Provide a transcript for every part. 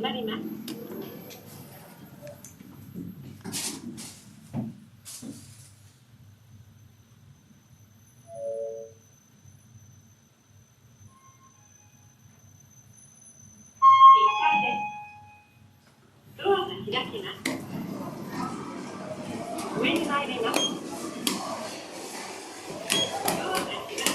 閉まります。ドアが開きます。上に参ります。ドアが開きます。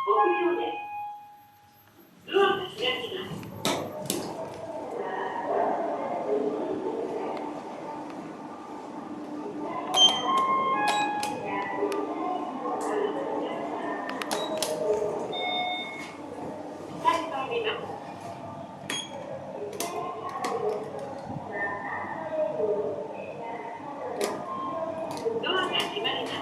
5秒でドアが開きます。下に参ります。ドアが閉まりま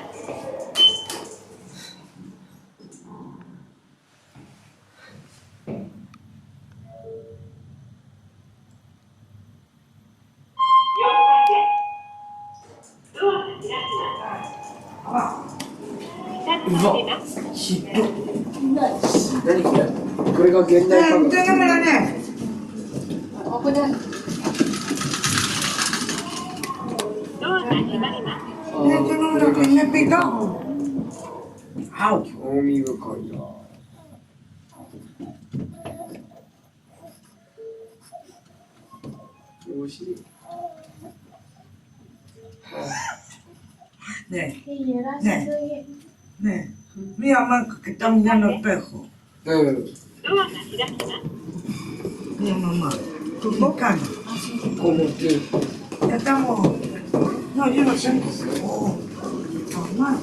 す。湿布。何これ？これが現代科学。興味深いな。おいしい。네, 네, 네. Mi mamá que está mirando al espejo. Mi mamá, tu boca. ¿Cómo que? Ya estamos. No, yo no sé. Oh, mamá.